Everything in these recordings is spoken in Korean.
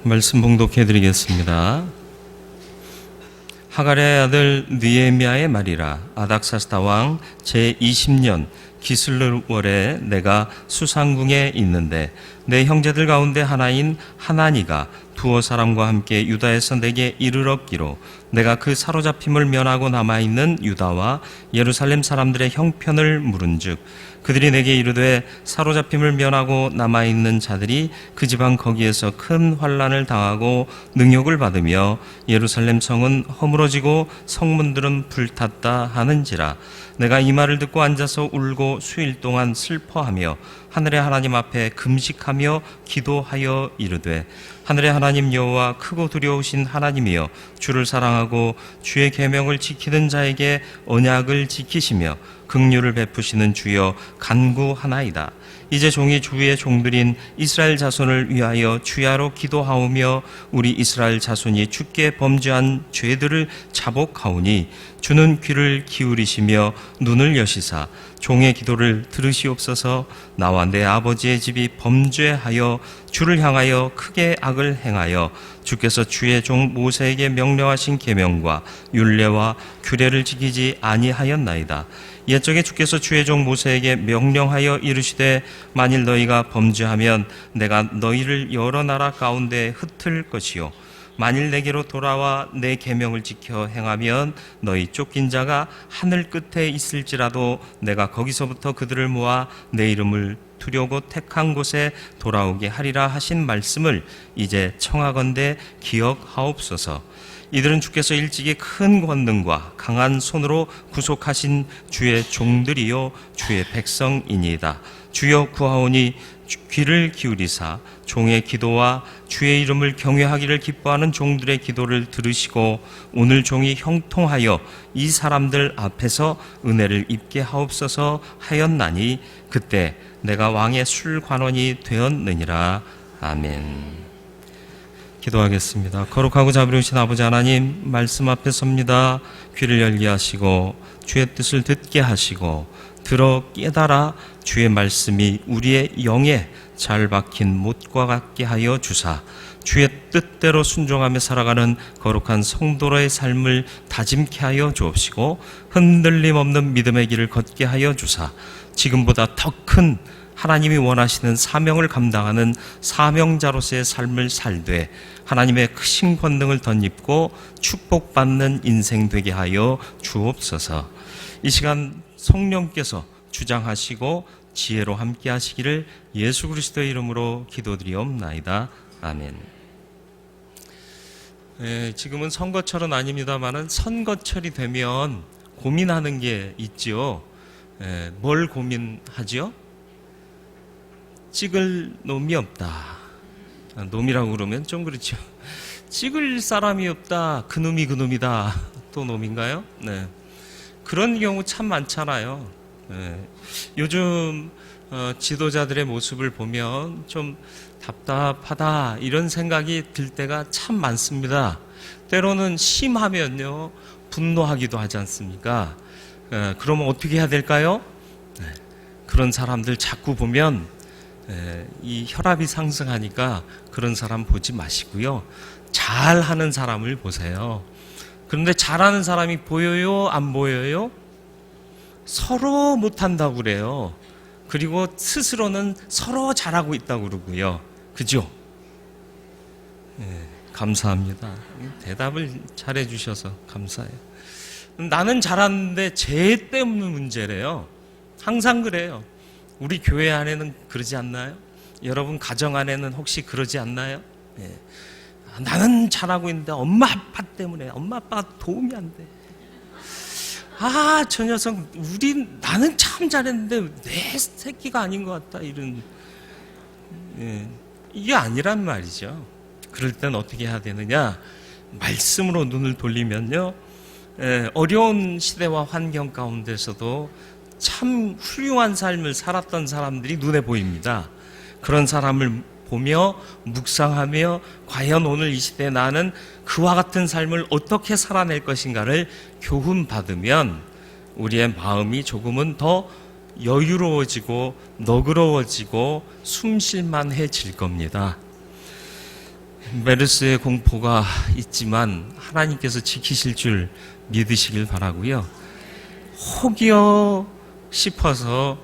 말씀 봉독해 드리겠습니다. 하갈의 아들 느헤미야의 말이라. 아닥사스다 왕 제20년 기슬월에 내가 수상궁에 있는데 내 형제들 가운데 하나인 하나니가 두어 사람과 함께 유다에서 내게 이르렀기로 내가 그 사로잡힘을 면하고 남아있는 유다와 예루살렘 사람들의 형편을 물은즉 그들이 내게 이르되 사로잡힘을 면하고 남아있는 자들이 그 지방 거기에서 큰 환난을 당하고 능욕을 받으며 예루살렘 성은 허물어지고 성문들은 불탔다 하는지라. 내가 이 말을 듣고 앉아서 울고 수일 동안 슬퍼하며 하늘의 하나님 앞에 금식하며 기도하여 이르되 하늘의 하나님 여호와 크고 두려우신 하나님이여 주를 사랑하고 주의 계명을 지키는 자에게 언약을 지키시며 긍휼을 베푸시는 주여 간구하나이다. 이제 종이 주의 종들인 이스라엘 자손을 위하여 주야로 기도하오며 우리 이스라엘 자손이 주께 범죄한 죄들을 자복하오니 주는 귀를 기울이시며 눈을 여시사 종의 기도를 들으시옵소서. 나와 내 아버지의 집이 범죄하여 주를 향하여 크게 악을 행하여 주께서 주의 종 모세에게 명령하신 계명과 율례와 규례를 지키지 아니하였나이다. 옛적에 주께서 주의 종 모세에게 명령하여 이르시되 만일 너희가 범죄하면 내가 너희를 여러 나라 가운데 흩을 것이요 만일 내게로 돌아와 내 계명을 지켜 행하면 너희 쫓긴 자가 하늘 끝에 있을지라도 내가 거기서부터 그들을 모아 내 이름을 두려고 택한 곳에 돌아오게 하리라 하신 말씀을 이제 청하건대 기억하옵소서. 이들은 주께서 일찍이 큰 권능과 강한 손으로 구속하신 주의 종들이요 주의 백성이니이다. 주여 구하오니 귀를 기울이사 종의 기도와 주의 이름을 경외하기를 기뻐하는 종들의 기도를 들으시고 오늘 종이 형통하여 이 사람들 앞에서 은혜를 입게 하옵소서 하였나니 그때 내가 왕의 술관원이 되었느니라. 아멘. 기도하겠습니다. 거룩하고 자비로우신 아버지 하나님, 말씀 앞에 섭니다. 귀를 열게 하시고 주의 뜻을 듣게 하시고 들어 깨달아 주의 말씀이 우리의 영에 잘 박힌 못과 같게 하여 주사 주의 뜻대로 순종하며 살아가는 거룩한 성도로의 삶을 다짐케 하여 주옵시고 흔들림 없는 믿음의 길을 걷게 하여 주사 지금보다 더 큰 하나님이 원하시는 사명을 감당하는 사명자로서의 삶을 살되 하나님의 크신 권능을 덧입고 축복받는 인생 되게 하여 주옵소서. 이 시간 성령께서 주장하시고 지혜로 함께 하시기를 예수 그리스도의 이름으로 기도드리옵나이다. 아멘. 지금은 선거철은 아닙니다만은 선거철이 되면 고민하는 게 있죠. 뭘 고민하죠? 찍을 놈이 없다. 놈이라고 그러면 좀 그렇죠. 찍을 사람이 없다. 그놈이 그놈이다. 또 놈인가요? 네. 그런 경우 참 많잖아요. 요즘 지도자들의 모습을 보면 좀 답답하다 이런 생각이 들 때가 참 많습니다. 때로는 심하면요 분노하기도 하지 않습니까? 그러면 어떻게 해야 될까요? 그런 사람들 자꾸 보면 이 혈압이 상승하니까 그런 사람 보지 마시고요. 잘하는 사람을 보세요. 그런데 잘하는 사람이 보여요? 안 보여요? 서로 못한다고 그래요. 그리고 스스로는 서로 잘하고 있다고 그러고요. 그죠? 감사합니다. 대답을 잘해 주셔서 감사해요. 나는 잘하는데 쟤 때문에 문제래요. 항상 그래요. 우리 교회 안에는 그러지 않나요? 여러분 가정 안에는 혹시 그러지 않나요? 나는 잘하고 있는데 엄마 아빠 때문에 엄마 아빠가 도움이 안 돼. 저 녀석 나는 참 잘했는데 내 새끼가 아닌 것 같다 이런 이게 아니란 말이죠. 그럴 땐 어떻게 해야 되느냐? 말씀으로 눈을 돌리면요 어려운 시대와 환경 가운데서도 참 훌륭한 삶을 살았던 사람들이 눈에 보입니다. 그런 사람을 보며 묵상하며 과연 오늘 이 시대에 나는 그와 같은 삶을 어떻게 살아낼 것인가를 교훈받으면 우리의 마음이 조금은 더 여유로워지고 너그러워지고 숨쉴만해질 겁니다. 메르스의 공포가 있지만 하나님께서 지키실 줄 믿으시길 바라고요. 혹여 싶어서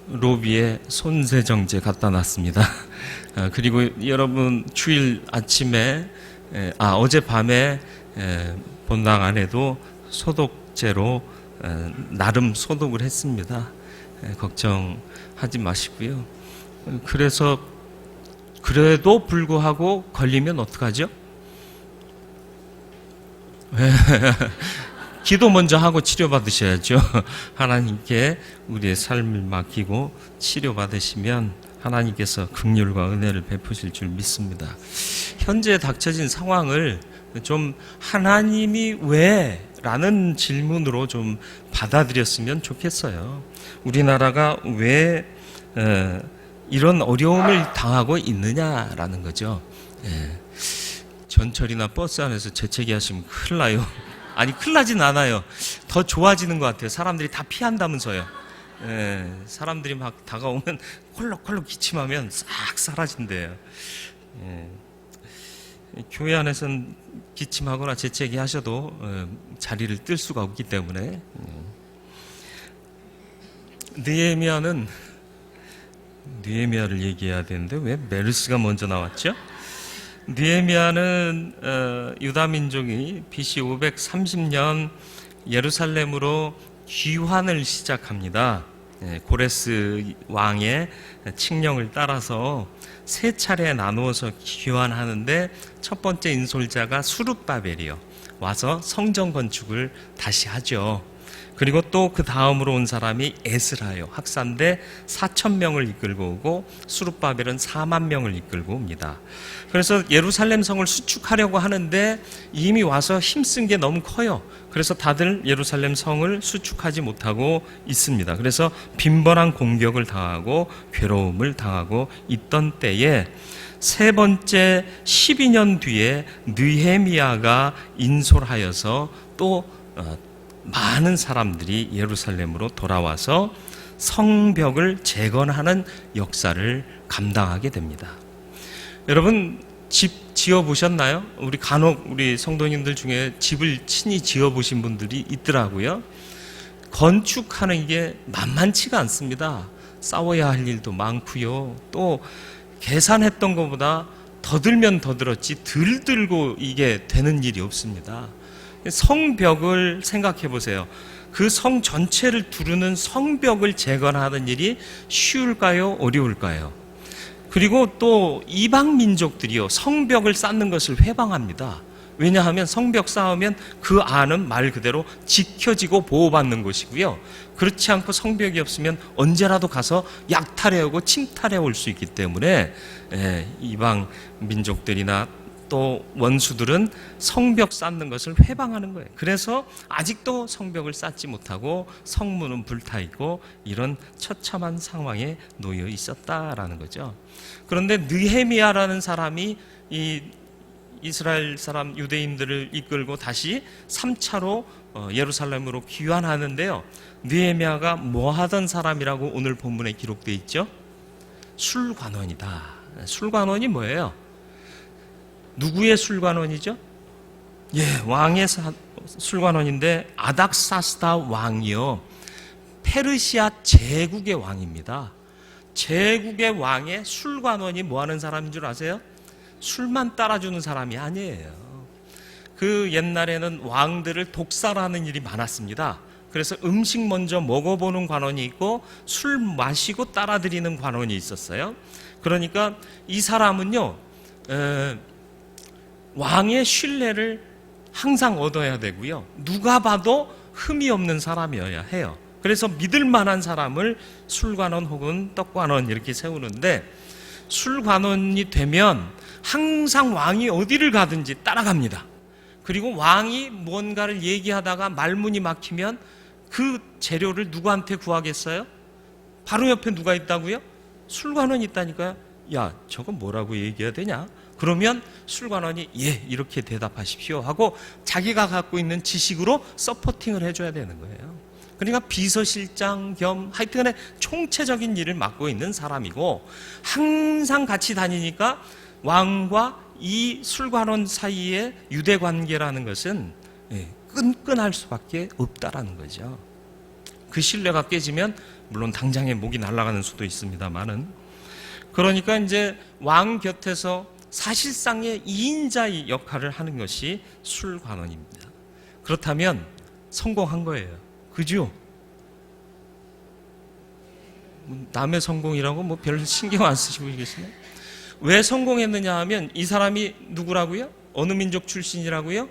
로비에 손세정제 갖다 놨습니다. 그리고 여러분 주일 아침에 어젯밤에 본당 안에도 소독제로 나름 소독을 했습니다. 걱정하지 마시고요. 그래도 불구하고 걸리면 어떡하죠? 기도 먼저 하고 치료받으셔야죠. 하나님께 우리의 삶을 맡기고 치료받으시면 하나님께서 긍휼과 은혜를 베푸실 줄 믿습니다. 현재 닥쳐진 상황을 좀 하나님이 왜? 라는 질문으로 좀 받아들였으면 좋겠어요. 우리나라가 왜 이런 어려움을 당하고 있느냐라는 거죠. 전철이나 버스 안에서 재채기 하시면 큰일 나요. 아니, 큰일 나진 않아요. 더 좋아지는 것 같아요. 사람들이 다 피한다면서요. 사람들이 막 다가오면 콜록콜록 기침하면 싹 사라진대요. 교회 안에서는 기침하거나 재채기 하셔도 자리를 뜰 수가 없기 때문에. 느헤미야를 얘기해야 되는데 왜 메르스가 먼저 나왔죠? 느헤미야는 유다 민족이 BC 530년 예루살렘으로 귀환을 시작합니다. 고레스 왕의 칙령을 따라서 세 차례 나누어서 귀환하는데 첫 번째 인솔자가 수룹바벨이요. 와서 성전 건축을 다시 하죠. 그리고 또 그 다음으로 온 사람이 에스라요. 학사인데 4,000명을 이끌고 오고 수룹바벨은 4만 명을 이끌고 옵니다. 그래서 예루살렘 성을 수축하려고 하는데 이미 와서 힘쓴 게 너무 커요. 그래서 다들 예루살렘 성을 수축하지 못하고 있습니다. 그래서 빈번한 공격을 당하고 괴로움을 당하고 있던 때에 세 번째 12년 뒤에 느헤미야가 인솔하여서 또 많은 사람들이 예루살렘으로 돌아와서 성벽을 재건하는 역사를 감당하게 됩니다. 여러분, 집 지어 보셨나요? 우리 성도님들 중에 집을 친히 지어 보신 분들이 있더라고요. 건축하는 게 만만치가 않습니다. 싸워야 할 일도 많고요. 또 계산했던 것보다 더 들면 더 들었지 덜 들고 이게 되는 일이 없습니다. 성벽을 생각해 보세요. 그 성 전체를 두르는 성벽을 재건하는 일이 쉬울까요? 어려울까요? 그리고 또 이방 민족들이요, 성벽을 쌓는 것을 회방합니다. 왜냐하면 성벽 쌓으면 그 안은 말 그대로 지켜지고 보호받는 곳이고요. 그렇지 않고 성벽이 없으면 언제라도 가서 약탈해오고 침탈해 올 수 있기 때문에 이방 민족들이나 또 원수들은 성벽 쌓는 것을 회방하는 거예요. 그래서 아직도 성벽을 쌓지 못하고 성문은 불타있고 이런 처참한 상황에 놓여 있었다라는 거죠. 그런데 느헤미야라는 사람이 이 이스라엘 사람 유대인들을 이끌고 다시 3차로 예루살렘으로 귀환하는데요. 느헤미야가 뭐 하던 사람이라고 오늘 본문에 기록되어 있죠? 술관원이다. 술관원이 뭐예요? 누구의 술관원이죠? 왕의 술관원인데 아닥사스다 왕이요, 페르시아 제국의 왕입니다. 제국의 왕의 술관원이 뭐 하는 사람인 줄 아세요? 술만 따라주는 사람이 아니에요. 그 옛날에는 왕들을 독살하는 일이 많았습니다. 그래서 음식 먼저 먹어보는 관원이 있고 술 마시고 따라드리는 관원이 있었어요. 그러니까 이 사람은요, 왕의 신뢰를 항상 얻어야 되고요, 누가 봐도 흠이 없는 사람이어야 해요. 그래서 믿을 만한 사람을 술관원 혹은 떡관원 이렇게 세우는데, 술관원이 되면 항상 왕이 어디를 가든지 따라갑니다. 그리고 왕이 뭔가를 얘기하다가 말문이 막히면 그 재료를 누구한테 구하겠어요? 바로 옆에 누가 있다고요? 술관원이 있다니까요. 야, 저건 뭐라고 얘기해야 되냐? 그러면 술관원이 이렇게 대답하십시오 하고 자기가 갖고 있는 지식으로 서포팅을 해줘야 되는 거예요. 그러니까 비서실장 겸 하여튼간에 총체적인 일을 맡고 있는 사람이고, 항상 같이 다니니까 왕과 이 술관원 사이의 유대 관계라는 것은 끈끈할 수밖에 없다라는 거죠. 그 신뢰가 깨지면 물론 당장에 목이 날아가는 수도 있습니다만은, 그러니까 이제 왕 곁에서 사실상의 2인자의 역할을 하는 것이 술관원입니다. 그렇다면 성공한 거예요. 그죠? 남의 성공이라고 뭐 별 신경 안 쓰시고 계시네. 왜 성공했느냐 하면 이 사람이 누구라고요? 어느 민족 출신이라고요?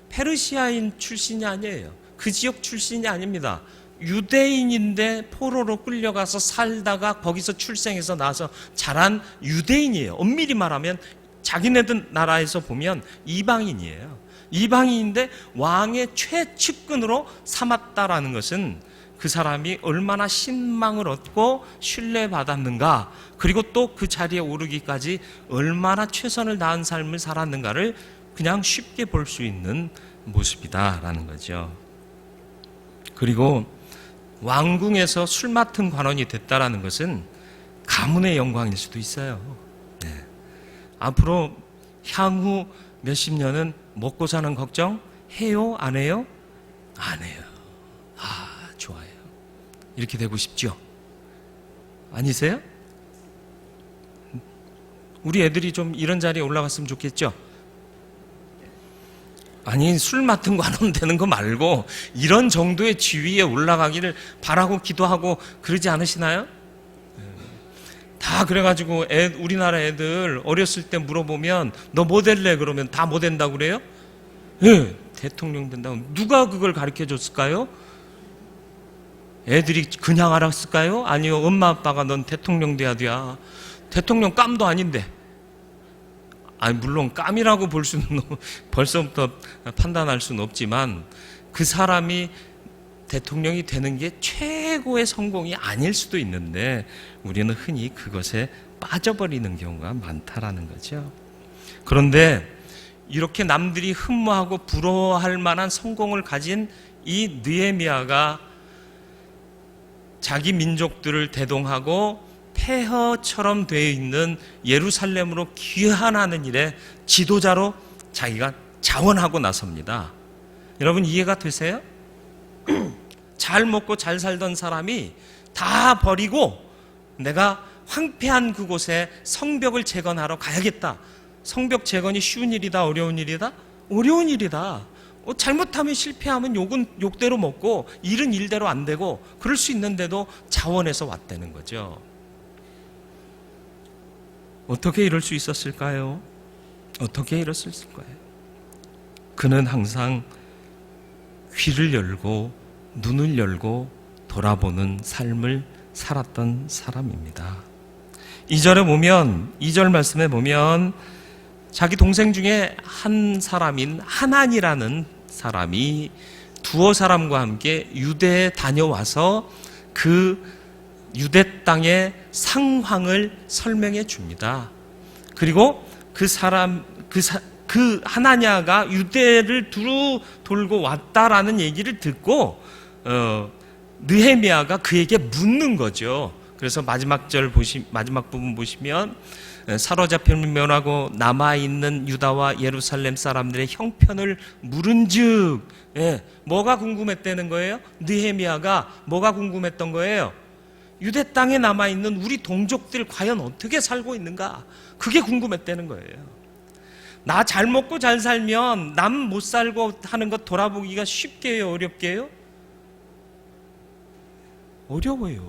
페르시아인 출신이 아니에요. 그 지역 출신이 아닙니다. 유대인인데 포로로 끌려가서 살다가 거기서 출생해서 나서 자란 유대인이에요. 엄밀히 말하면 자기네들 나라에서 보면 이방인이에요. 이방인인데 왕의 최측근으로 삼았다라는 것은 그 사람이 얼마나 신망을 얻고 신뢰받았는가, 그리고 또 그 자리에 오르기까지 얼마나 최선을 다한 삶을 살았는가를 그냥 쉽게 볼 수 있는 모습이다라는 거죠. 그리고 왕궁에서 술 맡은 관원이 됐다라는 것은 가문의 영광일 수도 있어요. 네. 앞으로 향후 몇십 년은 먹고 사는 걱정 해요? 안 해요? 안 해요. 아, 좋아요. 이렇게 되고 싶죠? 아니세요? 우리 애들이 좀 이런 자리에 올라갔으면 좋겠죠? 아니, 술 맡은 관원 되는 거 말고 이런 정도의 지위에 올라가기를 바라고 기도하고 그러지 않으시나요? 다 그래가지고 우리나라 애들 어렸을 때 물어보면 너 뭐 될래? 그러면 다 뭐 된다고 그래요? 예, 대통령 된다고. 누가 그걸 가르쳐 줬을까요? 애들이 그냥 알았을까요? 아니요, 엄마 아빠가 넌 대통령 돼야 돼. 대통령 깜도 아닌데. 아니, 물론 깜이라고 볼 수는 벌써부터 판단할 수는 없지만 그 사람이 대통령이 되는 게 최고의 성공이 아닐 수도 있는데 우리는 흔히 그것에 빠져버리는 경우가 많다라는 거죠. 그런데 이렇게 남들이 흠모하고 부러워할 만한 성공을 가진 이 느헤미야가 자기 민족들을 대동하고 폐허처럼 되어 있는 예루살렘으로 귀환하는 일에 지도자로 자기가 자원하고 나섭니다. 여러분 이해가 되세요? 잘 먹고 잘 살던 사람이 다 버리고 내가 황폐한 그곳에 성벽을 재건하러 가야겠다. 성벽 재건이 쉬운 일이다, 어려운 일이다? 어려운 일이다. 잘못하면 실패하면 욕은 욕대로 먹고 일은 일대로 안 되고 그럴 수 있는데도 자원해서 왔다는 거죠. 어떻게 이럴 수 있었을까요? 어떻게 이랬을 거예요? 그는 항상 귀를 열고 눈을 열고 돌아보는 삶을 살았던 사람입니다. 2절에 보면, 2절 말씀에 보면 자기 동생 중에 한 사람인 하난이라는 사람이 두어 사람과 함께 유대에 다녀와서 그 유대 땅의 상황을 설명해 줍니다. 그리고 그 하나냐가 유대를 두루 돌고 왔다라는 얘기를 듣고 느헤미야가 그에게 묻는 거죠. 그래서 마지막 부분 보시면 사로잡힌 면하고 남아있는 유다와 예루살렘 사람들의 형편을 물은즉, 뭐가 궁금했다는 거예요? 느헤미야가 뭐가 궁금했던 거예요? 유대 땅에 남아있는 우리 동족들 과연 어떻게 살고 있는가? 그게 궁금했다는 거예요. 나 잘 먹고 잘 살면 남 못 살고 하는 것 돌아보기가 쉽게 해요? 어렵게 해요? 어려워요.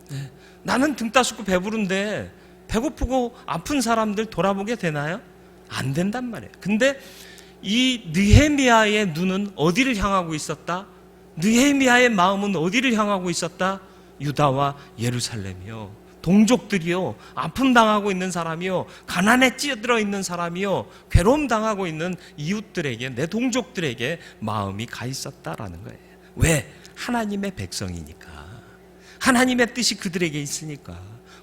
네. 나는 등 따숩고 배부른데 배고프고 아픈 사람들 돌아보게 되나요? 안 된단 말이에요. 근데 이 느헤미야의 눈은 어디를 향하고 있었다? 느헤미야의 마음은 어디를 향하고 있었다? 유다와 예루살렘이요. 동족들이요. 아픔 당하고 있는 사람이요. 가난에 찌들어 있는 사람이요. 괴로움 당하고 있는 이웃들에게, 내 동족들에게 마음이 가 있었다라는 거예요. 왜? 하나님의 백성이니까. 하나님의 뜻이 그들에게 있으니까.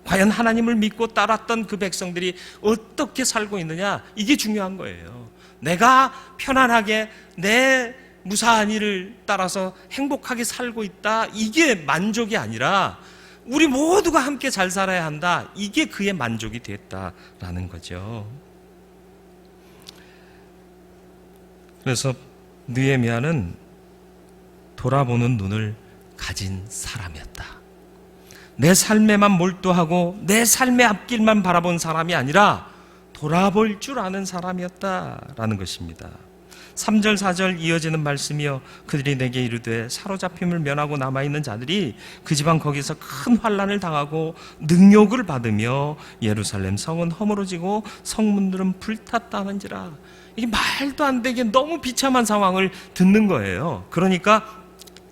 과연 하나님을 믿고 따랐던 그 백성들이 어떻게 살고 있느냐? 이게 중요한 거예요. 내가 편안하게 내 무사한 일을 따라서 행복하게 살고 있다, 이게 만족이 아니라 우리 모두가 함께 잘 살아야 한다, 이게 그의 만족이 됐다라는 거죠. 그래서 느헤미야는 돌아보는 눈을 가진 사람이었다. 내 삶에만 몰두하고 내 삶의 앞길만 바라본 사람이 아니라 돌아볼 줄 아는 사람이었다라는 것입니다. 3절 4절 이어지는 말씀이요, 그들이 내게 이르되 사로잡힘을 면하고 남아있는 자들이 그 지방 거기서 큰 환난을 당하고 능욕을 받으며 예루살렘 성은 허물어지고 성문들은 불탔다는지라. 이게 말도 안 되게 너무 비참한 상황을 듣는 거예요. 그러니까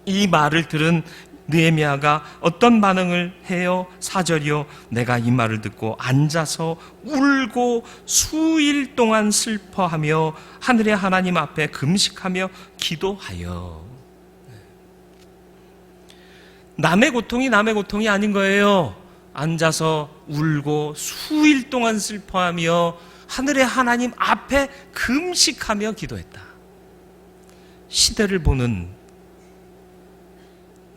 이 말을 들은 느헤미야가 어떤 반응을 해요? 4절이요, 내가 이 말을 듣고 앉아서 울고 수일 동안 슬퍼하며 하늘의 하나님 앞에 금식하며 기도하여. 남의 고통이 아닌 거예요. 앉아서 울고 수일 동안 슬퍼하며 하늘의 하나님 앞에 금식하며 기도했다. 시대를 보는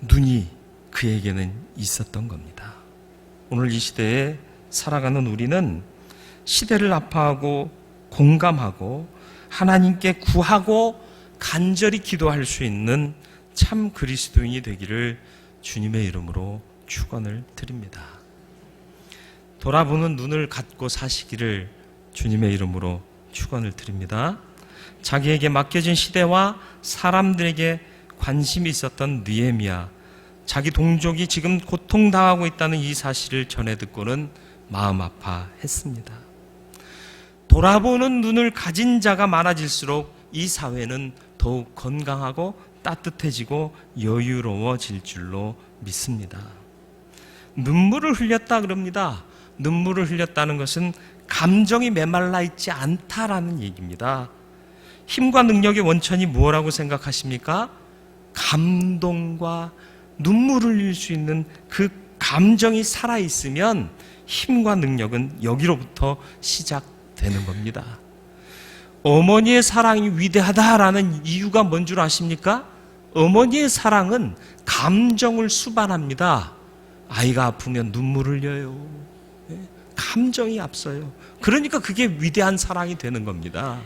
눈이 그에게는 있었던 겁니다. 오늘 이 시대에 살아가는 우리는 시대를 아파하고 공감하고 하나님께 구하고 간절히 기도할 수 있는 참 그리스도인이 되기를 주님의 이름으로 축원을 드립니다. 돌아보는 눈을 갖고 사시기를 주님의 이름으로 축원을 드립니다. 자기에게 맡겨진 시대와 사람들에게 관심이 있었던 느헤미야, 자기 동족이 지금 고통당하고 있다는 이 사실을 전해 듣고는 마음 아파했습니다. 돌아보는 눈을 가진 자가 많아질수록 이 사회는 더욱 건강하고 따뜻해지고 여유로워질 줄로 믿습니다. 눈물을 흘렸다 그럽니다. 눈물을 흘렸다는 것은 감정이 메말라 있지 않다라는 얘기입니다. 힘과 능력의 원천이 무엇이라고 생각하십니까? 감동과 눈물을 흘릴 수 있는 그 감정이 살아있으면 힘과 능력은 여기로부터 시작되는 겁니다. 어머니의 사랑이 위대하다라는 이유가 뭔 줄 아십니까? 어머니의 사랑은 감정을 수반합니다. 아이가 아프면 눈물을 흘려요. 감정이 앞서요. 그러니까 그게 위대한 사랑이 되는 겁니다.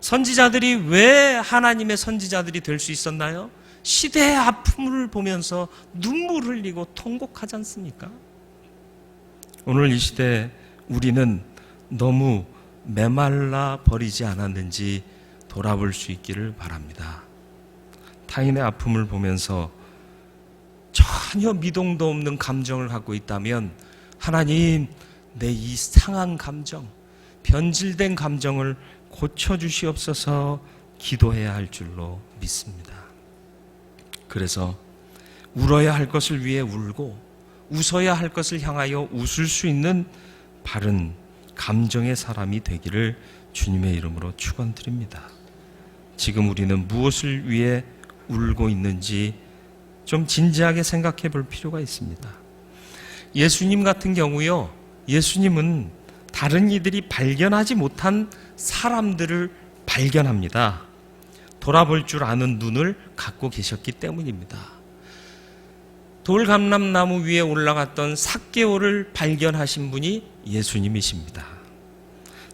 선지자들이 왜 하나님의 선지자들이 될 수 있었나요? 시대의 아픔을 보면서 눈물 흘리고 통곡하지 않습니까? 오늘 이 시대에 우리는 너무 메말라 버리지 않았는지 돌아볼 수 있기를 바랍니다. 타인의 아픔을 보면서 전혀 미동도 없는 감정을 갖고 있다면 하나님, 내 이 상한 감정, 변질된 감정을 고쳐주시옵소서 기도해야 할 줄로 믿습니다. 그래서 울어야 할 것을 위해 울고 웃어야 할 것을 향하여 웃을 수 있는 바른 감정의 사람이 되기를 주님의 이름으로 축원드립니다. 지금 우리는 무엇을 위해 울고 있는지 좀 진지하게 생각해 볼 필요가 있습니다. 예수님 같은 경우요, 예수님은 다른 이들이 발견하지 못한 사람들을 발견합니다. 돌아볼 줄 아는 눈을 갖고 계셨기 때문입니다. 돌감람나무 위에 올라갔던 삭개오를 발견하신 분이 예수님이십니다.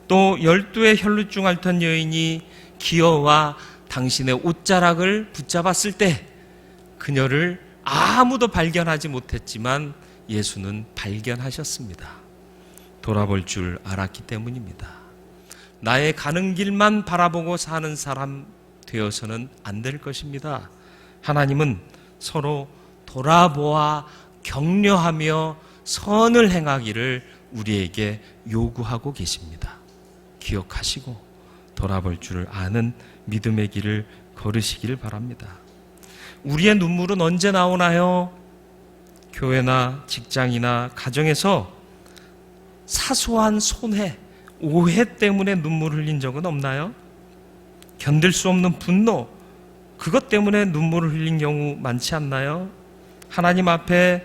또 12의 혈루증 앓던 여인이 기어와 당신의 옷자락을 붙잡았을 때 그녀를 아무도 발견하지 못했지만 예수는 발견하셨습니다. 돌아볼 줄 알았기 때문입니다. 나의 가는 길만 바라보고 사는 사람 되어서는 안 될 것입니다. 하나님은 서로 돌아보아 격려하며 선을 행하기를 우리에게 요구하고 계십니다. 기억하시고 돌아볼 줄 아는 믿음의 길을 걸으시기를 바랍니다. 우리의 눈물은 언제 나오나요? 교회나 직장이나 가정에서 사소한 손해, 오해 때문에 눈물 흘린 적은 없나요? 견딜 수 없는 분노, 그것 때문에 눈물을 흘린 경우 많지 않나요? 하나님 앞에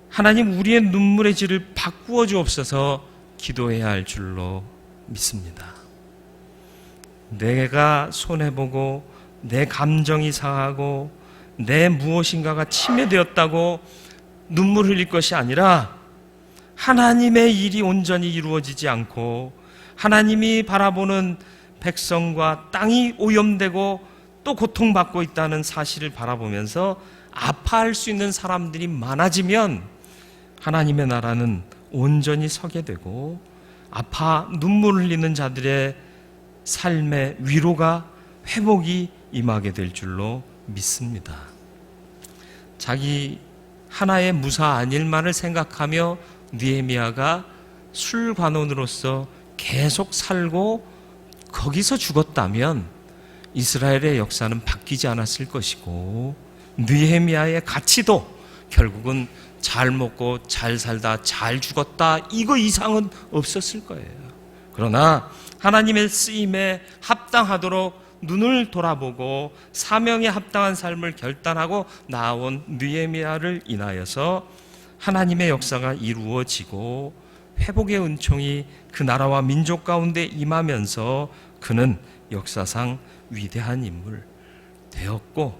하나님 우리의 눈물의 질을 바꾸어 주옵소서 기도해야 할 줄로 믿습니다. 내가 손해보고 내 감정이 상하고 내 무엇인가가 침해되었다고 눈물 흘릴 것이 아니라 하나님의 일이 온전히 이루어지지 않고 하나님이 바라보는 백성과 땅이 오염되고 또 고통받고 있다는 사실을 바라보면서 아파할 수 있는 사람들이 많아지면 하나님의 나라는 온전히 서게 되고 아파 눈물 흘리는 자들의 삶의 위로가 회복이 임하게 될 줄로 믿습니다. 자기 하나의 무사한 일만을 생각하며 느헤미야가 술관원으로서 계속 살고 거기서 죽었다면 이스라엘의 역사는 바뀌지 않았을 것이고 느헤미야의 가치도 결국은 잘 먹고 잘 살다 잘 죽었다 이거 이상은 없었을 거예요. 그러나 하나님의 쓰임에 합당하도록 눈을 돌아보고 사명에 합당한 삶을 결단하고 나아온 느헤미야를 인하여서 하나님의 역사가 이루어지고 회복의 은총이 그 나라와 민족 가운데 임하면서 그는 역사상 위대한 인물 되었고,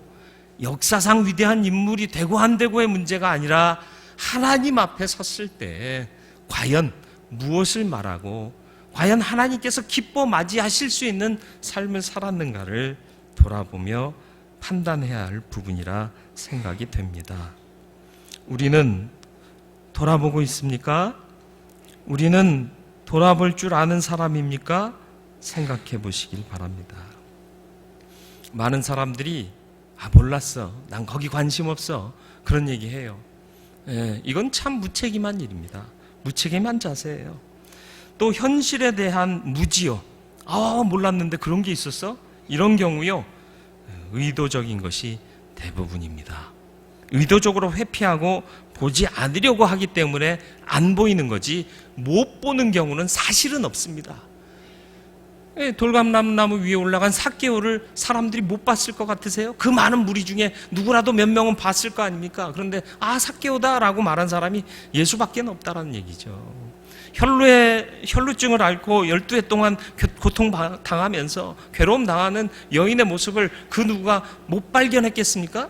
역사상 위대한 인물이 되고 안 되고의 문제가 아니라 하나님 앞에 섰을 때 과연 무엇을 말하고 과연 하나님께서 기뻐 맞이하실 수 있는 삶을 살았는가를 돌아보며 판단해야 할 부분이라 생각이 됩니다. 우리는 돌아보고 있습니까? 우리는 돌아볼 줄 아는 사람입니까? 생각해 보시길 바랍니다. 많은 사람들이 몰랐어, 난 거기 관심 없어, 그런 얘기해요. 이건 참 무책임한 일입니다. 무책임한 자세예요. 또 현실에 대한 무지요. 몰랐는데 그런 게 있었어? 이런 경우요, 의도적인 것이 대부분입니다. 의도적으로 회피하고 보지 않으려고 하기 때문에 안 보이는 거지, 못 보는 경우는 사실은 없습니다. 돌감나무 위에 올라간 삭개오를 사람들이 못 봤을 것 같으세요? 그 많은 무리 중에 누구라도 몇 명은 봤을 거 아닙니까? 그런데 삭개오다라고 말한 사람이 예수밖에 없다라는 얘기죠. 혈루증을 앓고 12해 동안 고통당하면서 괴로움 당하는 여인의 모습을 그 누구가 못 발견했겠습니까?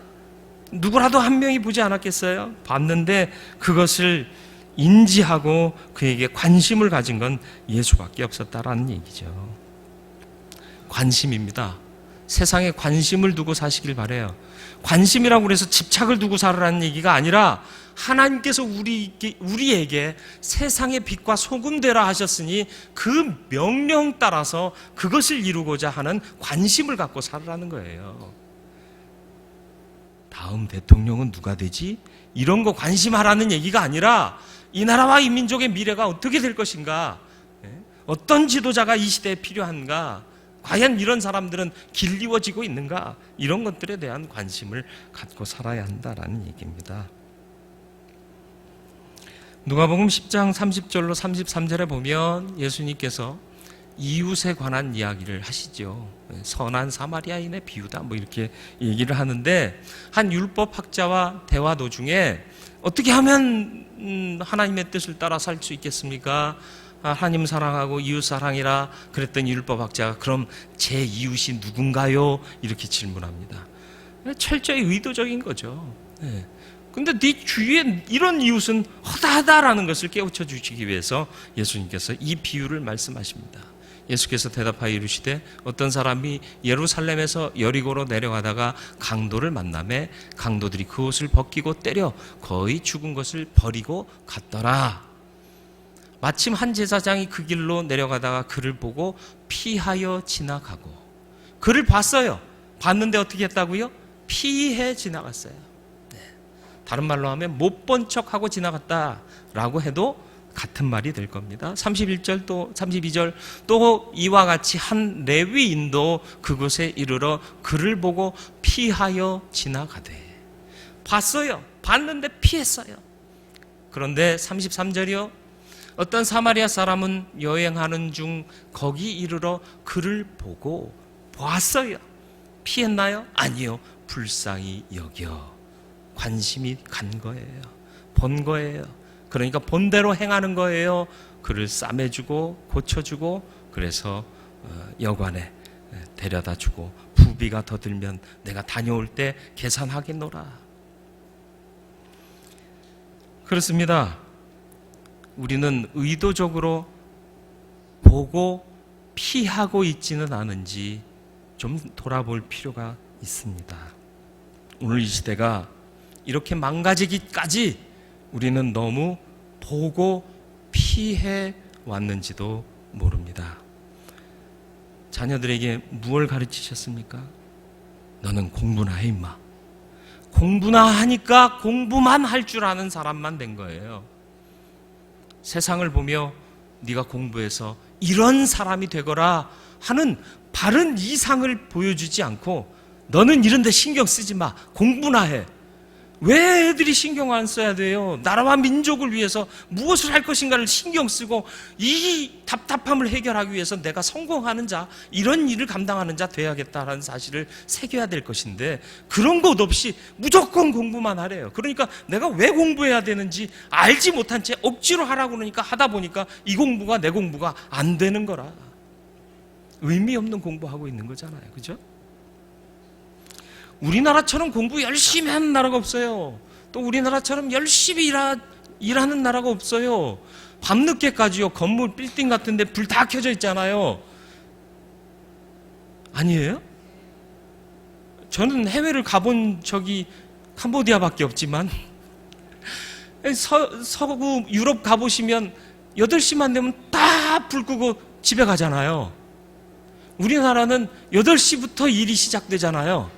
누구라도 한 명이 보지 않았겠어요? 봤는데 그것을 인지하고 그에게 관심을 가진 건 예수밖에 없었다라는 얘기죠. 관심입니다. 세상에 관심을 두고 사시길 바라요. 관심이라고 해서 집착을 두고 살으라는 얘기가 아니라 하나님께서 우리에게 세상의 빛과 소금 되라 하셨으니 그 명령 따라서 그것을 이루고자 하는 관심을 갖고 살으라는 거예요. 다음 대통령은 누가 되지? 이런 거 관심하라는 얘기가 아니라 이 나라와 이 민족의 미래가 어떻게 될 것인가? 어떤 지도자가 이 시대에 필요한가? 과연 이런 사람들은 길리워지고 있는가? 이런 것들에 대한 관심을 갖고 살아야 한다라는 얘기입니다. 누가복음 10장 30절로 33절에 보면 예수님께서 이웃에 관한 이야기를 하시죠. 선한 사마리아인의 비유다 이렇게 얘기를 하는데, 한 율법학자와 대화 도중에 어떻게 하면 하나님의 뜻을 따라 살 수 있겠습니까? 하나님 사랑하고 이웃 사랑이라 그랬더니 율법학자가 그럼 제 이웃이 누군가요? 이렇게 질문합니다. 철저히 의도적인 거죠. 근데 네 주위에 이런 이웃은 허다하다라는 것을 깨우쳐 주시기 위해서 예수님께서 이 비유를 말씀하십니다. 예수께서 대답하여 이르시되 어떤 사람이 예루살렘에서 여리고로 내려가다가 강도를 만나매 강도들이 그 옷을 벗기고 때려 거의 죽은 것을 버리고 갔더라. 마침 한 제사장이 그 길로 내려가다가 그를 보고 피하여 지나가고, 그를 봤어요. 봤는데 어떻게 했다고요? 피해 지나갔어요. 다른 말로 하면 못 본 척하고 지나갔다라고 해도 같은 말이 될 겁니다. 31절 또 32절 또 이와 같이 한 레위인도 그곳에 이르러 그를 보고 피하여 지나가되, 봤어요. 봤는데 피했어요. 그런데 33절이요. 어떤 사마리아 사람은 여행하는 중 거기 이르러 그를 보고 보았어요. 피했나요? 아니요. 불쌍히 여겨 관심이 간 거예요. 본 거예요. 그러니까 본대로 행하는 거예요. 그를 싸매주고 고쳐주고, 그래서 여관에 데려다주고 부비가 더 들면 내가 다녀올 때 계산하겠노라. 그렇습니다. 우리는 의도적으로 보고 피하고 있지는 않은지 좀 돌아볼 필요가 있습니다. 오늘 이 시대가 이렇게 망가지기까지 우리는 너무 보고 피해 왔는지도 모릅니다. 자녀들에게 무엇을 가르치셨습니까? 너는 공부나 해 임마. 공부나 하니까 공부만 할 줄 아는 사람만 된 거예요. 세상을 보며 네가 공부해서 이런 사람이 되거라 하는 바른 이상을 보여주지 않고 너는 이런 데 신경 쓰지 마. 공부나 해. 왜 애들이 신경 안 써야 돼요? 나라와 민족을 위해서 무엇을 할 것인가를 신경 쓰고 이 답답함을 해결하기 위해서 내가 성공하는 자, 이런 일을 감당하는 자 돼야겠다라는 사실을 새겨야 될 것인데 그런 것 없이 무조건 공부만 하래요. 그러니까 내가 왜 공부해야 되는지 알지 못한 채 억지로 하라고 그러니까 하다 보니까 이 공부가 내 공부가 안 되는 거라. 의미 없는 공부하고 있는 거잖아요. 그죠? 우리나라처럼 공부 열심히 하는 나라가 없어요. 또 우리나라처럼 열심히 일하는 나라가 없어요. 밤늦게까지요. 건물 빌딩 같은 데 불 다 켜져 있잖아요. 아니에요? 저는 해외를 가본 적이 캄보디아밖에 없지만 서구 유럽 가보시면 8시만 되면 다 불 끄고 집에 가잖아요. 우리나라는 8시부터 일이 시작되잖아요.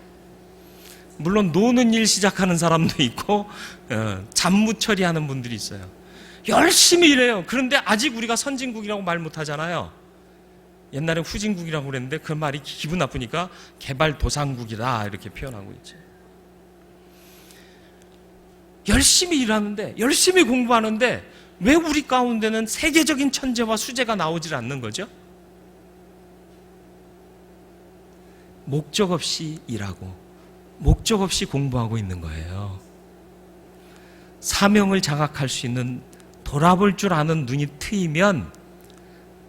물론 노는 일 시작하는 사람도 있고 잡무 처리하는 분들이 있어요. 열심히 일해요. 그런데 아직 우리가 선진국이라고 말 못하잖아요. 옛날에 후진국이라고 그랬는데 그 말이 기분 나쁘니까 개발도상국이다 이렇게 표현하고 있죠. 열심히 일하는데 열심히 공부하는데 왜 우리 가운데는 세계적인 천재와 수재가 나오질 않는 거죠? 목적 없이 일하고 목적 없이 공부하고 있는 거예요. 사명을 장악할 수 있는 돌아볼 줄 아는 눈이 트이면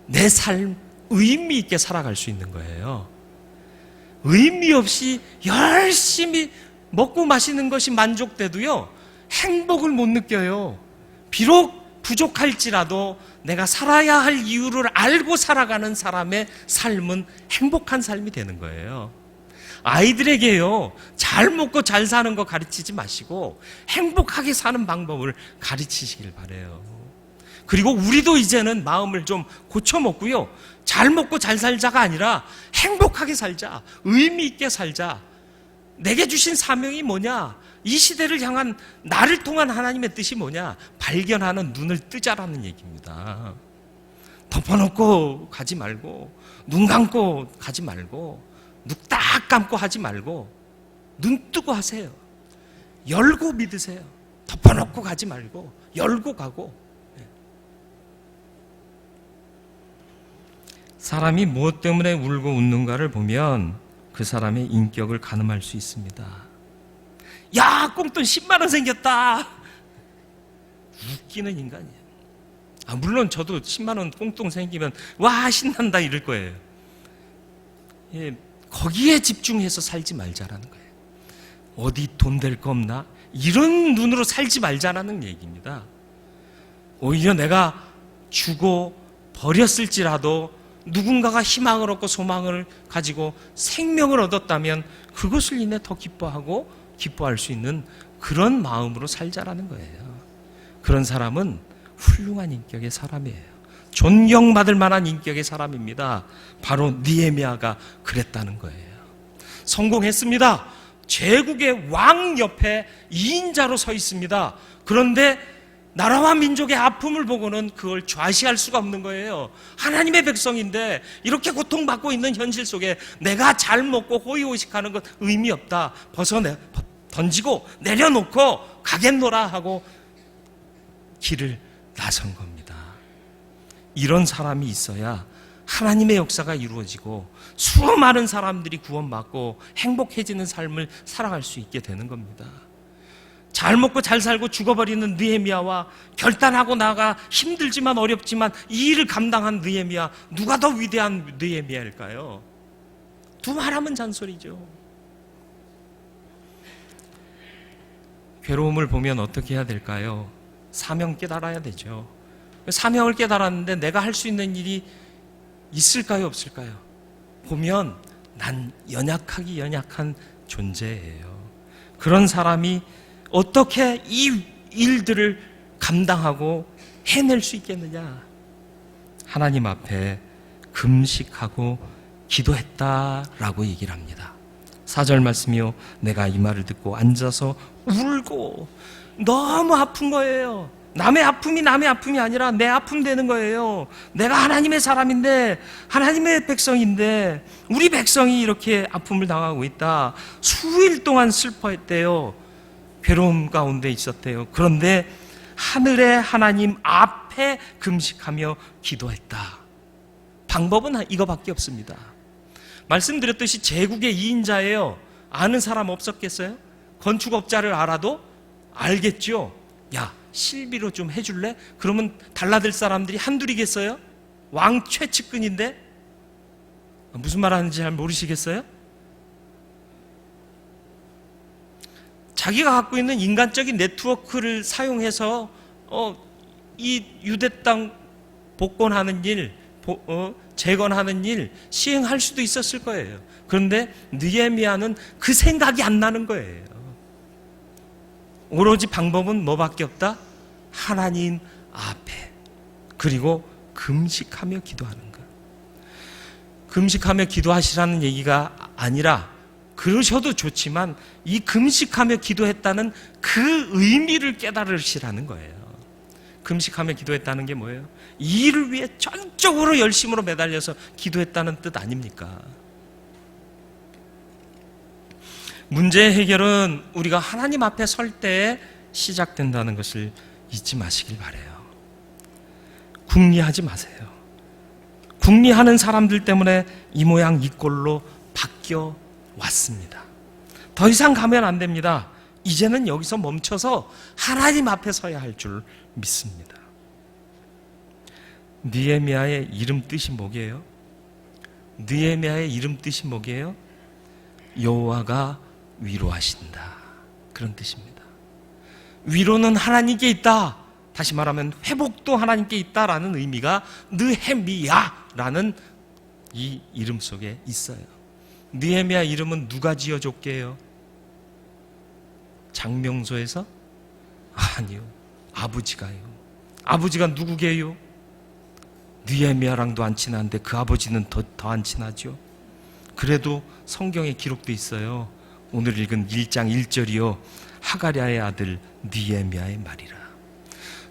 내 삶 의미 있게 살아갈 수 있는 거예요. 의미 없이 열심히 먹고 마시는 것이 만족돼도요, 행복을 못 느껴요. 비록 부족할지라도 내가 살아야 할 이유를 알고 살아가는 사람의 삶은 행복한 삶이 되는 거예요. 아이들에게요, 잘 먹고 잘 사는 거 가르치지 마시고 행복하게 사는 방법을 가르치시길 바래요. 그리고 우리도 이제는 마음을 좀 고쳐먹고요, 잘 먹고 잘 살자가 아니라 행복하게 살자, 의미 있게 살자. 내게 주신 사명이 뭐냐, 이 시대를 향한 나를 통한 하나님의 뜻이 뭐냐 발견하는 눈을 뜨자라는 얘기입니다. 덮어놓고 가지 말고, 눈 감고 가지 말고, 눈 딱 감고 하지 말고 눈 뜨고 하세요. 열고 믿으세요. 덮어놓고 가지 말고 열고 가고. 사람이 무엇 때문에 울고 웃는가를 보면 그 사람의 인격을 가늠할 수 있습니다. 야, 꽁돈 10만 원 생겼다. 웃기는 인간이에요. 물론 저도 10만 원 꽁돈 생기면 와 신난다 이럴 거예요. 거기에 집중해서 살지 말자라는 거예요. 어디 돈 될 거 없나? 이런 눈으로 살지 말자라는 얘기입니다. 오히려 내가 주고 버렸을지라도 누군가가 희망을 얻고 소망을 가지고 생명을 얻었다면 그것을 인해 더 기뻐하고 기뻐할 수 있는 그런 마음으로 살자라는 거예요. 그런 사람은 훌륭한 인격의 사람이에요. 존경받을 만한 인격의 사람입니다. 바로 느헤미야가 그랬다는 거예요. 성공했습니다. 제국의 왕 옆에 2인자로 서 있습니다. 그런데 나라와 민족의 아픔을 보고는 그걸 좌시할 수가 없는 거예요. 하나님의 백성인데 이렇게 고통받고 있는 현실 속에 내가 잘 먹고 호의호식하는 것 의미 없다. 던지고 내려놓고 가겠노라 하고 길을 나선 겁니다. 이런 사람이 있어야 하나님의 역사가 이루어지고 수많은 사람들이 구원받고 행복해지는 삶을 살아갈 수 있게 되는 겁니다. 잘 먹고 잘 살고 죽어버리는 느헤미야와 결단하고 나가 힘들지만 어렵지만 이 일을 감당한 느헤미야, 누가 더 위대한 느헤미야일까요? 두말하면 잔소리죠. 괴로움을 보면 어떻게 해야 될까요? 사명 깨달아야 되죠. 사명을 깨달았는데 내가 할 수 있는 일이 있을까요, 없을까요? 보면 난 연약한 존재예요. 그런 사람이 어떻게 이 일들을 감당하고 해낼 수 있겠느냐? 하나님 앞에 금식하고 기도했다라고 얘기를 합니다. 4절 말씀이요. 내가 이 말을 듣고 앉아서 울고 너무 아픈 거예요. 남의 아픔이 아니라 내 아픔 되는 거예요. 내가 하나님의 사람인데, 하나님의 백성인데, 우리 백성이 이렇게 아픔을 당하고 있다. 수일 동안 슬퍼했대요. 괴로움 가운데 있었대요. 그런데 하늘의 하나님 앞에 금식하며 기도했다. 방법은 이거밖에 없습니다. 말씀드렸듯이 제국의 2인자예요. 아는 사람 없었겠어요? 건축업자를 알아도 알겠죠? 야, 실비로 좀 해줄래? 그러면 달라들 사람들이 한둘이겠어요? 왕 최측근인데? 무슨 말 하는지 잘 모르시겠어요? 자기가 갖고 있는 인간적인 네트워크를 사용해서 이 유대 땅 복권하는 일, 재건하는 일 시행할 수도 있었을 거예요. 그런데 느헤미야는 그 생각이 안 나는 거예요. 오로지 방법은 뭐밖에 없다? 하나님 앞에, 그리고 금식하며 기도하는 것. 금식하며 기도하시라는 얘기가 아니라, 그러셔도 좋지만 이 금식하며 기도했다는 그 의미를 깨달으시라는 거예요. 금식하며 기도했다는 게 뭐예요? 이 일을 위해 전적으로 열심으로 매달려서 기도했다는 뜻 아닙니까? 문제 해결은 우리가 하나님 앞에 설 때에 시작된다는 것을 잊지 마시길 바라요. 궁리하지 마세요. 궁리하는 사람들 때문에 이 모양 이 꼴로 바뀌어 왔습니다. 더 이상 가면 안 됩니다. 이제는 여기서 멈춰서 하나님 앞에 서야 할 줄 믿습니다. 느헤미야의 이름 뜻이 뭐게요? 느헤미야의 이름 뜻이 뭐게요? 여호와가 위로하신다, 그런 뜻입니다. 위로는 하나님께 있다. 다시 말하면 회복도 하나님께 있다라는 의미가 느헤미야라는 이 이름 속에 있어요. 느헤미야 이름은 누가 지어줬게요? 장명소에서? 아니요, 아버지가요. 아버지가 누구게요? 느헤미야랑도 안 친한데 그 아버지는 더 안 친하죠. 그래도 성경에 기록돼 있어요. 오늘 읽은 1장 1절이요. 하가랴의 아들 느헤미야의 말이라.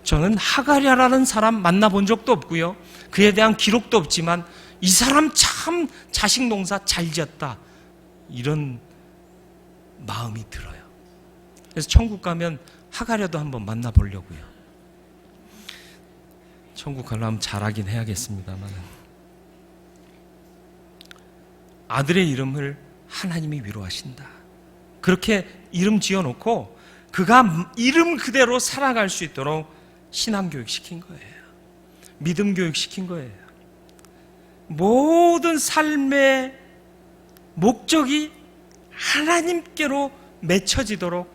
저는 하가랴라는 사람 만나본 적도 없고요. 그에 대한 기록도 없지만 이 사람 참 자식 농사 잘 지었다, 이런 마음이 들어요. 그래서 천국 가면 하가랴도 한번 만나보려고요. 천국 가려면 잘하긴 해야겠습니다만, 아들의 이름을 하나님이 위로하신다, 그렇게 이름 지어놓고 그가 이름 그대로 살아갈 수 있도록 신앙교육 시킨 거예요. 믿음 교육 시킨 거예요. 모든 삶의 목적이 하나님께로 맺혀지도록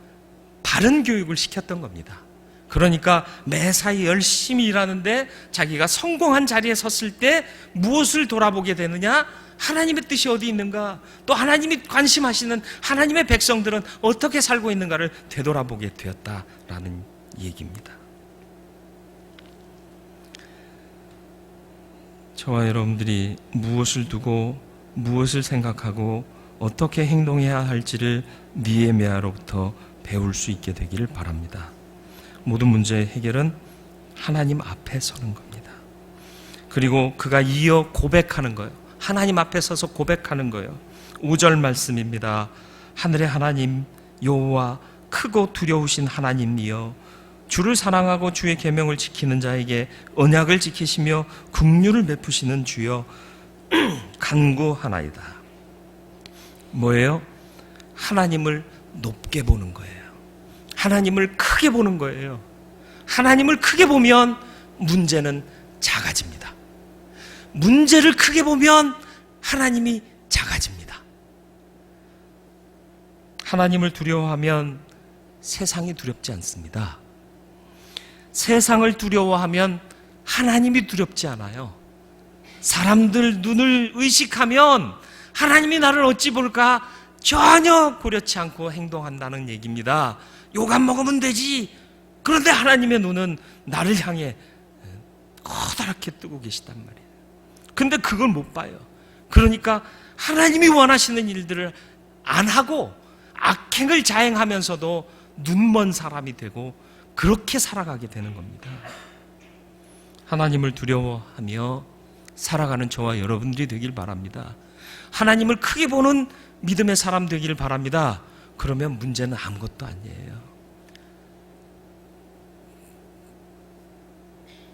바른 교육을 시켰던 겁니다. 그러니까 매사에 열심히 일하는데 자기가 성공한 자리에 섰을 때 무엇을 돌아보게 되느냐? 하나님의 뜻이 어디 있는가? 또 하나님이 관심하시는 하나님의 백성들은 어떻게 살고 있는가를 되돌아보게 되었다라는 얘기입니다. 저와 여러분들이 무엇을 두고 무엇을 생각하고 어떻게 행동해야 할지를 느헤미야로부터 배울 수 있게 되기를 바랍니다. 모든 문제의 해결은 하나님 앞에 서는 겁니다. 그리고 그가 이어 고백하는 거예요. 하나님 앞에 서서 고백하는 거예요. 5절 말씀입니다. 하늘의 하나님 여호와, 크고 두려우신 하나님이여, 주를 사랑하고 주의 계명을 지키는 자에게 언약을 지키시며 긍휼을 베푸시는 주여, 간구하나이다. 뭐예요? 하나님을 높게 보는 거예요. 하나님을 크게 보는 거예요. 하나님을 크게 보면 문제는 작아집니다. 문제를 크게 보면 하나님이 작아집니다. 하나님을 두려워하면 세상이 두렵지 않습니다. 세상을 두려워하면 하나님이 두렵지 않아요. 사람들 눈을 의식하면 하나님이 나를 어찌 볼까 전혀 고려치 않고 행동한다는 얘기입니다. 욕 안 먹으면 되지. 그런데 하나님의 눈은 나를 향해 커다랗게 뜨고 계시단 말이에요. 근데 그걸 못 봐요. 그러니까 하나님이 원하시는 일들을 안 하고 악행을 자행하면서도 눈먼 사람이 되고 그렇게 살아가게 되는 겁니다. 하나님을 두려워하며 살아가는 저와 여러분들이 되길 바랍니다. 하나님을 크게 보는 믿음의 사람 되기를 바랍니다. 그러면 문제는 아무것도 아니에요.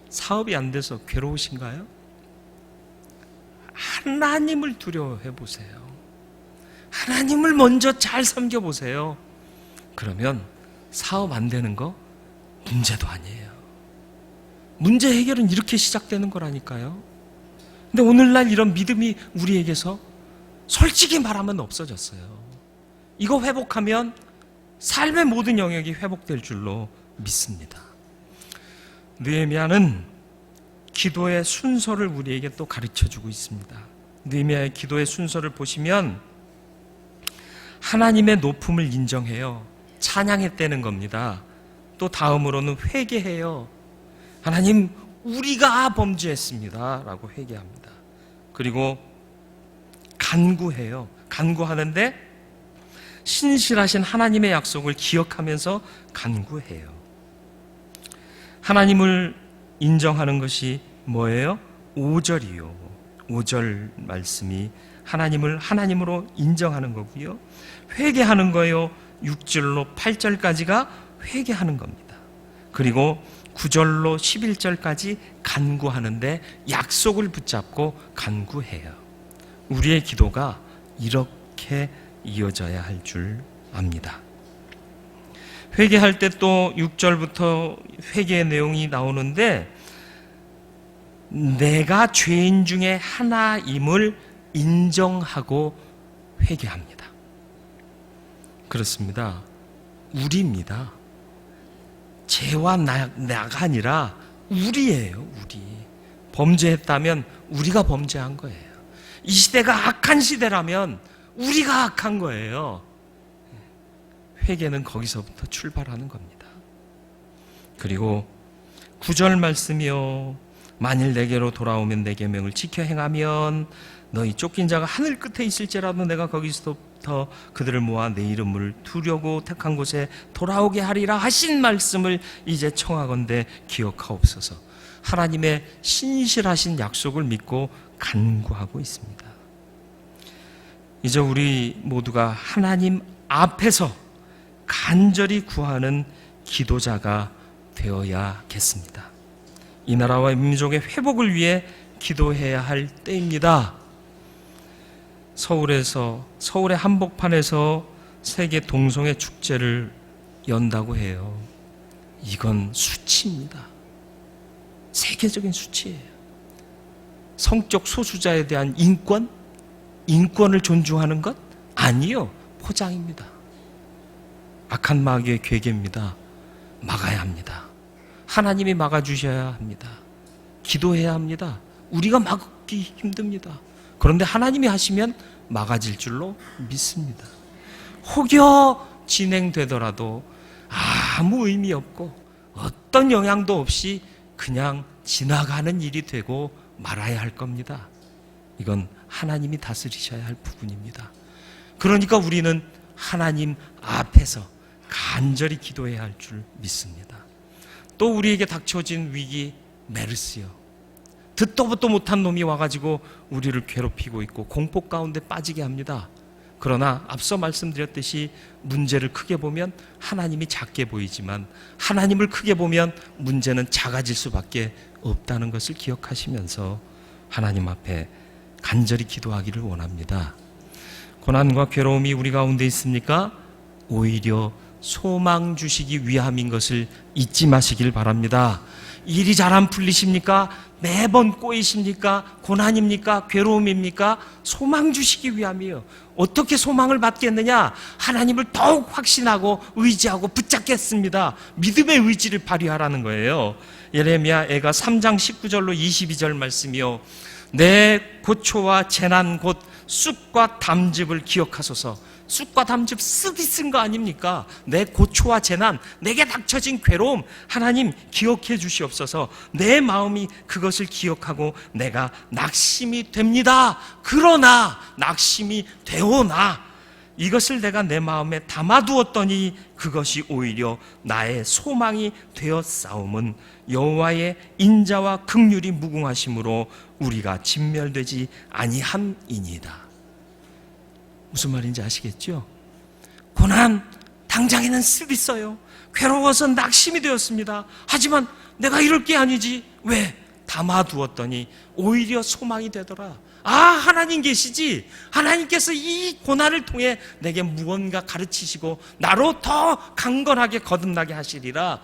사업이 안 돼서 괴로우신가요? 하나님을 두려워해 보세요. 하나님을 먼저 잘 섬겨보세요. 그러면 사업 안 되는 거 문제도 아니에요. 문제 해결은 이렇게 시작되는 거라니까요. 근데 오늘날 이런 믿음이 우리에게서 솔직히 말하면 없어졌어요. 이거 회복하면 삶의 모든 영역이 회복될 줄로 믿습니다. 느헤미야는 기도의 순서를 우리에게 또 가르쳐주고 있습니다. 느헤미야의 기도의 순서를 보시면 하나님의 높음을 인정해요. 찬양했다는 겁니다. 또 다음으로는 회개해요. 하나님, 우리가 범죄했습니다 라고 회개합니다. 그리고 간구해요. 간구하는데 신실하신 하나님의 약속을 기억하면서 간구해요. 하나님을 인정하는 것이 뭐예요? 5절이요. 5절 말씀이 하나님을 하나님으로 인정하는 거고요. 회개하는 거요. 6절로 8절까지가 회개하는 겁니다. 그리고 9절로 11절까지 간구하는데 약속을 붙잡고 간구해요. 우리의 기도가 이렇게 이어져야 할 줄 압니다. 회개할 때 또 6절부터 회개의 내용이 나오는데 내가 죄인 중에 하나임을 인정하고 회개합니다. 그렇습니다. 우리입니다. 죄와 나가 아니라 우리예요. 우리. 범죄했다면 우리가 범죄한 거예요. 이 시대가 악한 시대라면 우리가 악한 거예요. 회개는 거기서부터 출발하는 겁니다. 그리고 9절 말씀이요. 만일 내게로 돌아오면 내 계명을 지켜 행하면 너희 쫓긴 자가 하늘 끝에 있을지라도 내가 거기서부터 그들을 모아 내 이름을 두려고 택한 곳에 돌아오게 하리라 하신 말씀을 이제 청하건대 기억하옵소서. 하나님의 신실하신 약속을 믿고 간구하고 있습니다. 이제 우리 모두가 하나님 앞에서 간절히 구하는 기도자가 되어야겠습니다. 이 나라와 민족의 회복을 위해 기도해야 할 때입니다. 서울의 한복판에서 세계 동성애 축제를 연다고 해요. 이건 수치입니다. 세계적인 수치예요. 성적 소수자에 대한 인권을 존중하는 것? 아니요. 포장입니다. 악한 마귀의 괴계입니다. 막아야 합니다. 하나님이 막아주셔야 합니다. 기도해야 합니다. 우리가 막기 힘듭니다. 그런데 하나님이 하시면 막아질 줄로 믿습니다. 혹여 진행되더라도 아무 의미 없고 어떤 영향도 없이 그냥 지나가는 일이 되고 말아야 할 겁니다. 이건 하나님이 다스리셔야 할 부분입니다. 그러니까 우리는 하나님 앞에서 간절히 기도해야 할 줄 믿습니다. 또 우리에게 닥쳐진 위기, 메르스요. 듣도 보도 못한 놈이 와가지고 우리를 괴롭히고 있고 공포 가운데 빠지게 합니다. 그러나 앞서 말씀드렸듯이 문제를 크게 보면 하나님이 작게 보이지만 하나님을 크게 보면 문제는 작아질 수밖에 없다는 것을 기억하시면서 하나님 앞에 간절히 기도하기를 원합니다. 고난과 괴로움이 우리 가운데 있습니까? 오히려 소망 주시기 위함인 것을 잊지 마시길 바랍니다. 일이 잘 안 풀리십니까? 매번 꼬이십니까? 고난입니까? 괴로움입니까? 소망 주시기 위함이에요. 어떻게 소망을 받겠느냐? 하나님을 더욱 확신하고 의지하고 붙잡겠습니다. 믿음의 의지를 발휘하라는 거예요. 예레미야 애가 3장 19절로 22절 말씀이요. 내 고초와 재난 곧 쑥과 담즙을 기억하소서. 쑥과 담즙 쓰디 쓴 거 아닙니까? 내 고초와 재난, 내게 닥쳐진 괴로움 하나님 기억해 주시옵소서. 내 마음이 그것을 기억하고 내가 낙심이 됩니다. 그러나 낙심이 되오나 이것을 내가 내 마음에 담아두었더니 그것이 오히려 나의 소망이 되었사옴은 여호와의 인자와 긍휼이 무궁하심으로 우리가 진멸되지 아니함이니이다. 무슨 말인지 아시겠죠? 고난 당장에는 쓰디 써요. 괴로워서 낙심이 되었습니다. 하지만 내가 이럴 게 아니지. 왜? 담아두었더니 오히려 소망이 되더라. 아, 하나님 계시지. 하나님께서 이 고난을 통해 내게 무언가 가르치시고 나로 더 강건하게 거듭나게 하시리라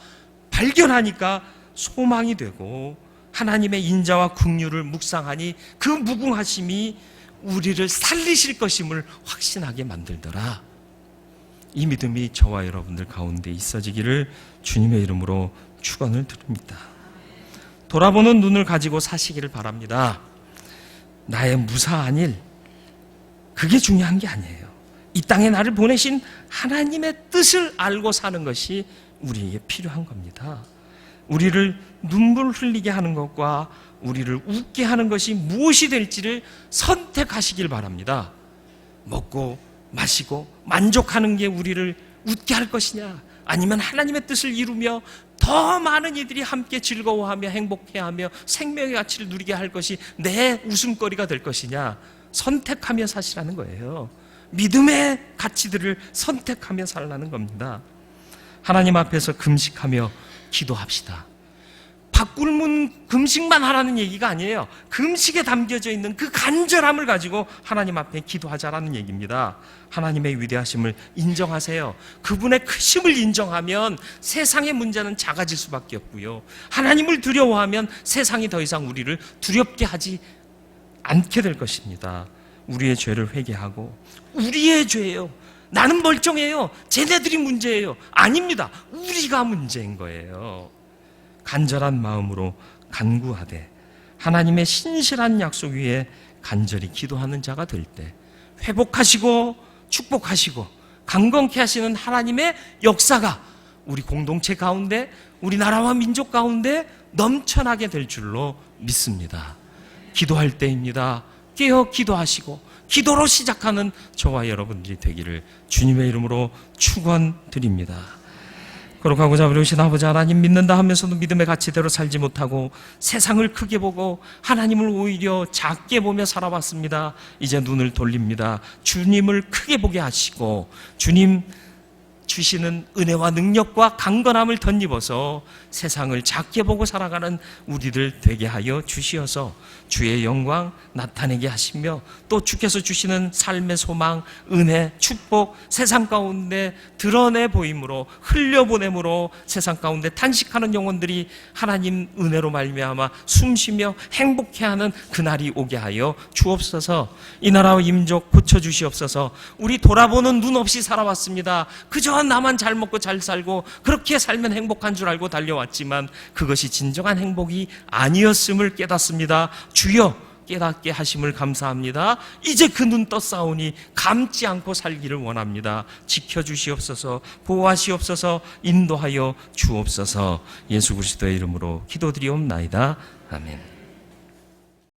발견하니까 소망이 되고 하나님의 인자와 긍휼을 묵상하니 그 무궁하심이 우리를 살리실 것임을 확신하게 만들더라. 이 믿음이 저와 여러분들 가운데 있어지기를 주님의 이름으로 축원을 드립니다. 돌아보는 눈을 가지고 사시기를 바랍니다. 나의 무사한 일, 그게 중요한 게 아니에요. 이 땅에 나를 보내신 하나님의 뜻을 알고 사는 것이 우리에게 필요한 겁니다. 우리를 눈물 흘리게 하는 것과 우리를 웃게 하는 것이 무엇이 될지를 선택하시길 바랍니다. 먹고 마시고 만족하는 게 우리를 웃게 할 것이냐, 아니면 하나님의 뜻을 이루며 더 많은 이들이 함께 즐거워하며 행복해하며 생명의 가치를 누리게 할 것이 내 웃음거리가 될 것이냐, 선택하며 사시라는 거예요. 믿음의 가치들을 선택하며 살라는 겁니다. 하나님 앞에서 금식하며 기도합시다. 밥굶은 금식만 하라는 얘기가 아니에요. 금식에 담겨져 있는 그 간절함을 가지고 하나님 앞에 기도하자라는 얘기입니다. 하나님의 위대하심을 인정하세요. 그분의 크심을 인정하면 세상의 문제는 작아질 수밖에 없고요. 하나님을 두려워하면 세상이 더 이상 우리를 두렵게 하지 않게 될 것입니다. 우리의 죄를 회개하고, 우리의 죄예요. 나는 멀쩡해요. 쟤네들이 문제예요. 아닙니다. 우리가 문제인 거예요. 간절한 마음으로 간구하되 하나님의 신실한 약속 위에 간절히 기도하는 자가 될 때 회복하시고 축복하시고 강건케 하시는 하나님의 역사가 우리 공동체 가운데, 우리나라와 민족 가운데 넘쳐나게 될 줄로 믿습니다. 기도할 때입니다. 깨어 기도하시고 기도로 시작하는 저와 여러분들이 되기를 주님의 이름으로 축원드립니다. 거룩하고자 어려우신 아버지 하나님, 믿는다 하면서도 믿음의 가치대로 살지 못하고 세상을 크게 보고 하나님을 오히려 작게 보며 살아왔습니다. 이제 눈을 돌립니다. 주님을 크게 보게 하시고 주님 주시는 은혜와 능력과 강건함을 덧입어서 세상을 작게 보고 살아가는 우리들 되게 하여 주시어서 주의 영광 나타내게 하시며, 또 주께서 주시는 삶의 소망, 은혜, 축복 세상 가운데 드러내 보임으로, 흘려보냄으로 세상 가운데 탄식하는 영혼들이 하나님 은혜로 말미암아 숨쉬며 행복해하는 그날이 오게 하여 주옵소서. 이 나라와 임족 고쳐주시옵소서. 우리 돌아보는 눈 없이 살아왔습니다. 그저 나만 잘 먹고 잘 살고 그렇게 살면 행복한 줄 알고 달려왔지만 그것이 진정한 행복이 아니었음을 깨닫습니다. 주여 깨닫게 하심을 감사합니다. 이제 그 눈 떴사오니 감지 않고 살기를 원합니다. 지켜주시옵소서, 보호하시옵소서, 인도하여 주옵소서. 예수 그리스도의 이름으로 기도드리옵나이다. 아멘.